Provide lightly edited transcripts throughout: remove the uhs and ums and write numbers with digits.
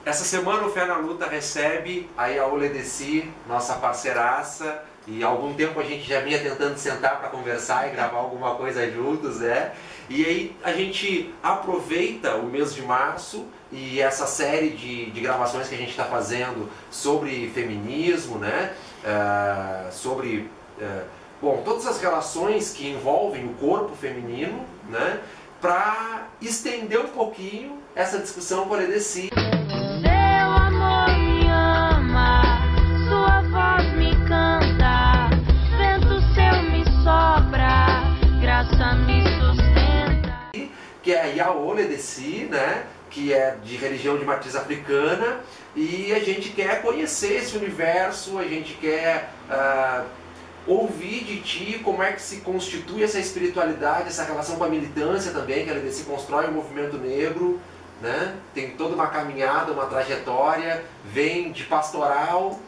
Essa semana o Fé na Luta recebe aí a Oledeci, nossa parceiraça, e há algum tempo a gente já vinha tentando sentar para conversar e gravar alguma coisa juntos, né? E aí a gente aproveita o mês de março e essa série de gravações que a gente está fazendo sobre feminismo, né? Bom, todas as relações que envolvem o corpo feminino, né? Para estender um pouquinho essa discussão com a Oledeci. Que é a Oledeci, né? Que é de religião de matriz africana, e a gente quer conhecer esse universo, a gente quer ouvir de ti como é que se constitui essa espiritualidade, essa relação com a militância também, que a Oledeci constrói o movimento negro, né? Tem toda uma caminhada, uma trajetória, vem de pastoral.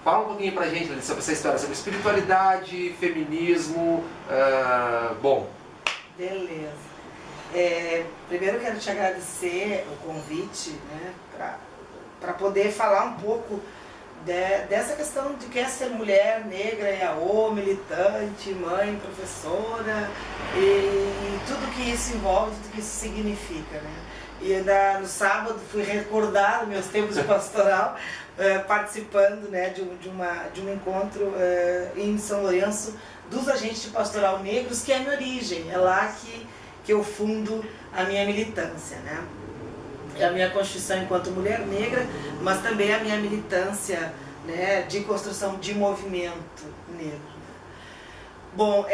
Fala um pouquinho pra gente sobre essa história, sobre espiritualidade, feminismo, bom. Beleza. Primeiro eu quero te agradecer o convite, né, para poder falar um pouco dessa questão de que é ser mulher negra, EAO, militante, mãe, professora e tudo que isso envolve, tudo que isso significa, né? E ainda no sábado fui recordar meus tempos de pastoral participando, né, de um encontro em São Lourenço dos agentes de pastoral negros, que é a minha origem, é lá que eu fundo a minha militância, né? É a minha constituição enquanto mulher negra, mas também a minha militância, né, de construção de movimento negro. Bom,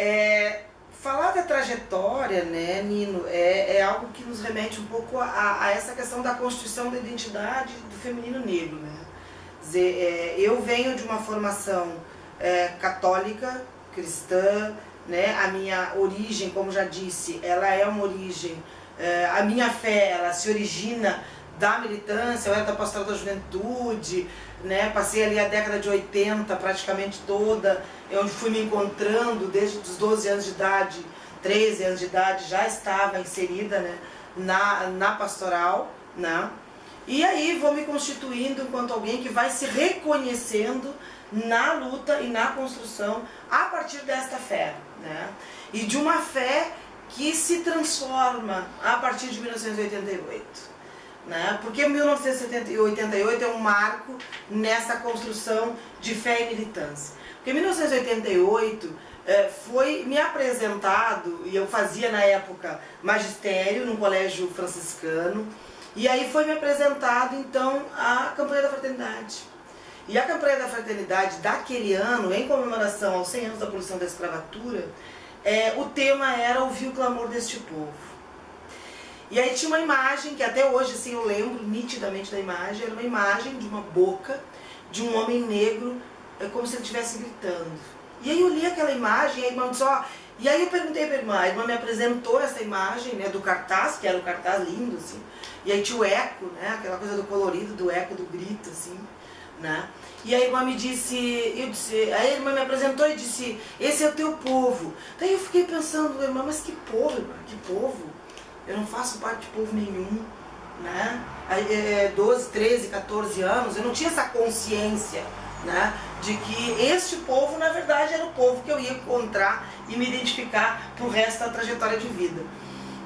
falar da trajetória, né, Nino, é algo que nos remete um pouco a essa questão da constituição da identidade do feminino negro, né? Quer dizer, eu venho de uma formação católica, cristã, né? A minha origem, como já disse, ela é uma origem, a minha fé, ela se origina da militância, eu era da pastoral da juventude, né? Passei ali a década de 80 praticamente toda, onde fui me encontrando desde os 12 anos de idade, 13 anos de idade, já estava inserida, né, na pastoral, né? E aí vou me constituindo enquanto alguém que vai se reconhecendo na luta e na construção a partir desta fé, né? E de uma fé que se transforma a partir de 1988, né? Porque 1988 é um marco nessa construção de fé e militância. Porque em 1988 foi me apresentado, e eu fazia na época magistério num colégio franciscano, e aí foi me apresentado então a campanha da fraternidade. E a campanha da fraternidade daquele ano, em comemoração aos 100 anos da abolição da escravatura, o tema era ouvir o clamor deste povo. E aí tinha uma imagem, que até hoje assim, eu lembro nitidamente da imagem, era uma imagem de uma boca de um homem negro, como se ele estivesse gritando. E aí eu li aquela imagem, e a irmã disse, e aí eu perguntei para a irmã me apresentou essa imagem, né, do cartaz, que era um cartaz lindo, assim, e aí tinha o eco, né, aquela coisa do colorido, do eco, do grito, assim, né? E a irmã me disse, a irmã me apresentou e disse, esse é o teu povo. Daí eu fiquei pensando, irmã, mas que povo, irmã, que povo? Eu não faço parte de povo nenhum, né? 12, 13, 14 anos, eu não tinha essa consciência, né, de que este povo, na verdade, era o povo que eu ia encontrar e me identificar pro resto da trajetória de vida.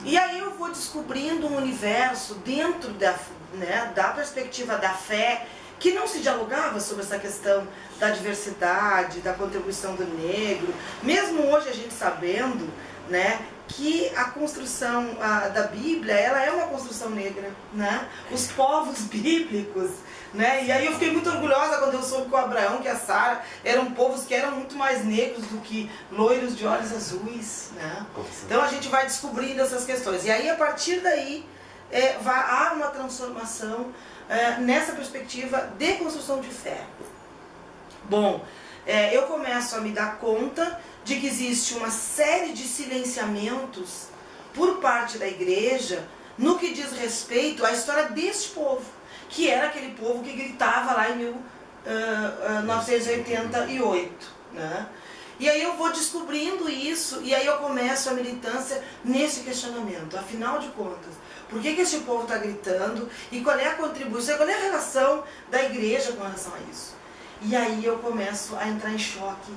E aí eu vou descobrindo um universo dentro da perspectiva da fé, que não se dialogava sobre essa questão da diversidade, da contribuição do negro, mesmo hoje a gente sabendo, né, que a construção da Bíblia, ela é uma construção negra, né? Os povos bíblicos, né? E aí eu fiquei muito orgulhosa quando eu soube que o Abraão, que a Sara, eram povos que eram muito mais negros do que loiros de olhos azuis, né? Então a gente vai descobrindo essas questões. E aí a partir daí há uma transformação nessa perspectiva de construção de fé. Bom, eu começo a me dar conta de que existe uma série de silenciamentos por parte da igreja no que diz respeito à história deste povo, que era aquele povo que gritava lá em 1988, né? E aí eu vou descobrindo isso, e aí eu começo a militância nesse questionamento, afinal de contas. Por que esse povo está gritando? E qual é a contribuição, qual é a relação da igreja com relação a isso? E aí eu começo a entrar em choque.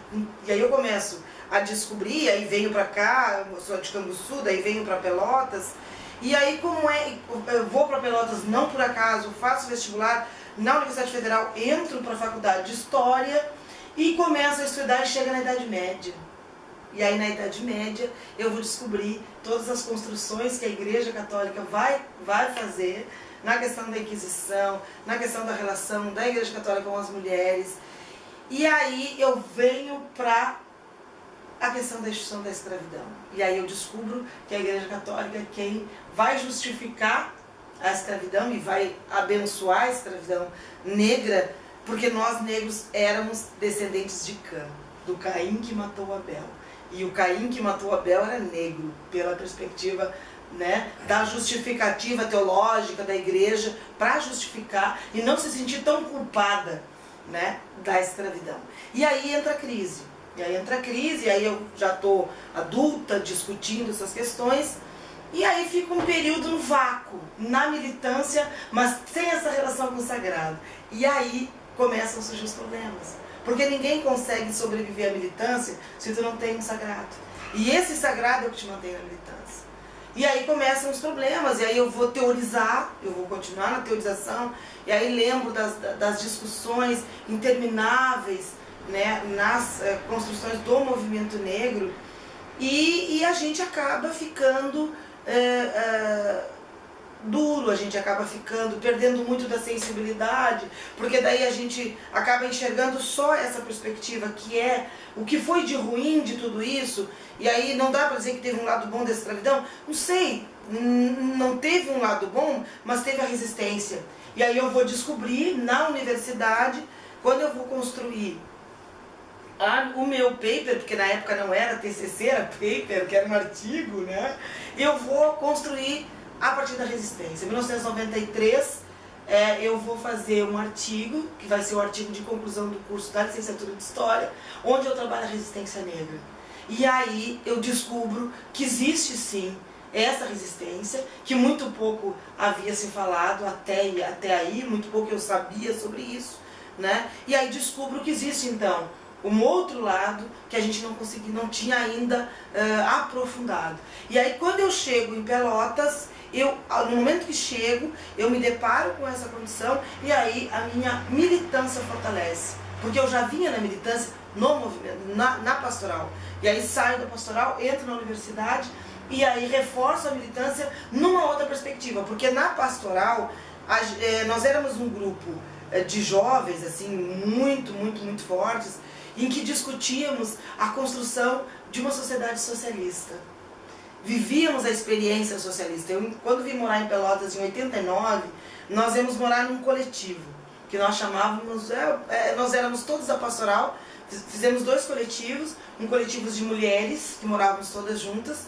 E aí eu começo a descobrir, aí venho para cá, eu sou de Canguçu, daí venho para Pelotas. E aí eu vou para Pelotas não por acaso, faço vestibular na Universidade Federal, entro para a faculdade de História e começo a estudar e chego na Idade Média. E aí na Idade Média eu vou descobrir todas as construções que a Igreja Católica vai fazer na questão da Inquisição, na questão da relação da Igreja Católica com as mulheres. E aí eu venho para a questão da instituição da escravidão. E aí eu descubro que a Igreja Católica é quem vai justificar a escravidão e vai abençoar a escravidão negra, porque nós negros éramos descendentes de Cã, do Caim que matou Abel. E o Caim que matou Abel era negro, pela perspectiva, né, da justificativa teológica da igreja, para justificar e não se sentir tão culpada, né, da escravidão. E aí entra a crise. E aí eu já estou adulta, discutindo essas questões, e aí fica um período no vácuo, na militância, mas sem essa relação com o sagrado. E aí começam a surgir os problemas. Porque ninguém consegue sobreviver à militância se tu não tem um sagrado. E esse sagrado é o que te mantém na militância. E aí começam os problemas, e aí eu vou teorizar, eu vou continuar na teorização, e aí lembro das discussões intermináveis, né, nas construções do movimento negro, e a gente acaba ficando duro, a gente acaba perdendo muito da sensibilidade, porque daí a gente acaba enxergando só essa perspectiva, que é o que foi de ruim de tudo isso, e aí não dá para dizer que teve um lado bom da escravidão, não sei, não teve um lado bom, mas teve a resistência. E aí eu vou descobrir na universidade, quando eu vou construir o meu paper, porque na época não era TCC, era paper, que era um artigo, né? Eu vou construir a partir da resistência. Em 1993, eu vou fazer um artigo, que vai ser o artigo de conclusão do curso da licenciatura de História, onde eu trabalho a resistência negra. E aí eu descubro que existe sim essa resistência, que muito pouco havia se falado até aí, muito pouco eu sabia sobre isso, né? E aí descubro que existe então um outro lado que a gente não tinha ainda aprofundado. E aí quando eu chego em Pelotas, no momento que chego, eu me deparo com essa condição, e aí a minha militância fortalece. Porque eu já vinha na militância, no movimento, na pastoral. E aí saio da pastoral, entro na universidade, e aí reforço a militância numa outra perspectiva. Porque na pastoral, nós éramos um grupo de jovens, assim, muito fortes, em que discutíamos a construção de uma sociedade socialista. Vivíamos a experiência socialista. Quando vim morar em Pelotas em 89, nós íamos morar num coletivo, que nós chamávamos, nós éramos todos da pastoral, fizemos 2 coletivos, um coletivo de mulheres, que morávamos todas juntas,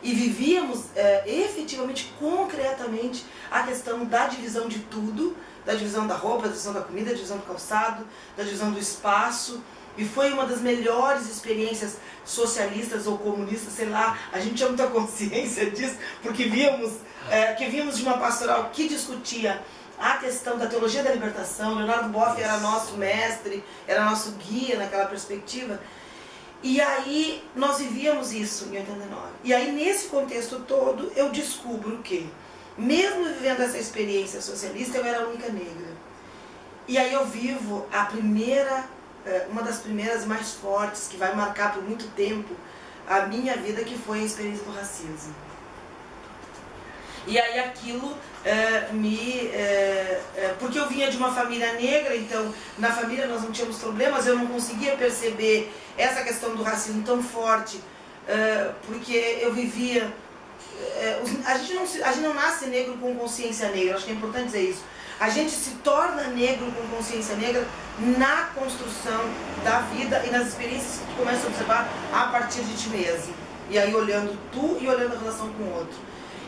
e vivíamos efetivamente, concretamente, a questão da divisão de tudo, da divisão da roupa, da divisão da comida, da divisão do calçado, da divisão do espaço. E foi uma das melhores experiências socialistas ou comunistas, sei lá, a gente tinha muita consciência disso, porque víamos de uma pastoral que discutia a questão da teologia da libertação. Leonardo Boff era nosso mestre, era nosso guia naquela perspectiva. E aí nós vivíamos isso em 89. E aí nesse contexto todo eu descubro que, mesmo vivendo essa experiência socialista, eu era a única negra. E aí eu vivo uma das primeiras mais fortes, que vai marcar por muito tempo a minha vida, que foi a experiência do racismo. E aí aquilo porque eu vinha de uma família negra, então na família nós não tínhamos problemas, eu não conseguia perceber essa questão do racismo tão forte, porque eu vivia... a gente não nasce negro com consciência negra, acho que é importante dizer isso. A gente se torna negro com consciência negra na construção da vida e nas experiências que tu começa a observar a partir de ti mesmo. E aí olhando tu e olhando a relação com o outro.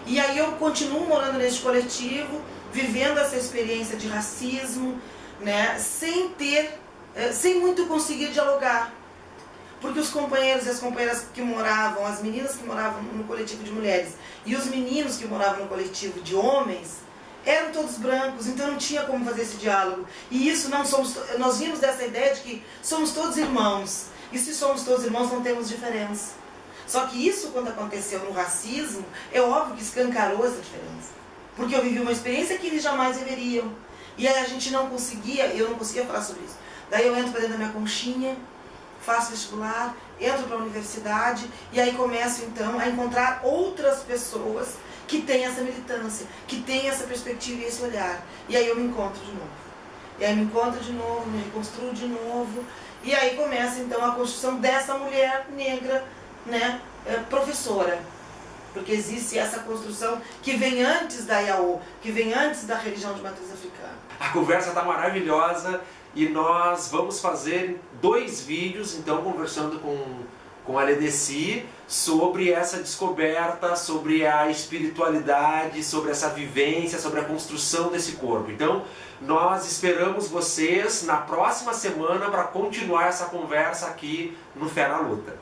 E aí eu continuo morando nesse coletivo, vivendo essa experiência de racismo, né, sem muito conseguir dialogar. Porque os companheiros e as companheiras que moravam, as meninas que moravam no coletivo de mulheres e os meninos que moravam no coletivo de homens, eram todos brancos, então não tinha como fazer esse diálogo. E isso nós vimos dessa ideia de que somos todos irmãos. E se somos todos irmãos, não temos diferença. Só que isso, quando aconteceu no racismo, é óbvio que escancarou essa diferença. Porque eu vivi uma experiência que eles jamais viveriam. E aí a gente eu não conseguia falar sobre isso. Daí eu entro para dentro da minha conchinha, faço vestibular, entro para a universidade e aí começo então a encontrar outras pessoas que têm essa militância, que têm essa perspectiva e esse olhar. E aí eu me encontro de novo. E aí me encontro de novo, me reconstruo de novo. E aí começa então a construção dessa mulher negra, né, professora. Porque existe essa construção que vem antes da Yaô, que vem antes da religião de matriz africana. A conversa está maravilhosa e nós vamos fazer 2 vídeos, então, conversando com a Ledeci sobre essa descoberta, sobre a espiritualidade, sobre essa vivência, sobre a construção desse corpo. Então, nós esperamos vocês na próxima semana para continuar essa conversa aqui no Fé na Luta.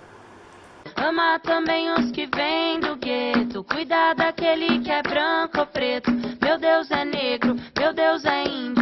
Ama também os que vêm do gueto, cuidar daquele que é branco ou preto. Meu Deus é negro, meu Deus é índio.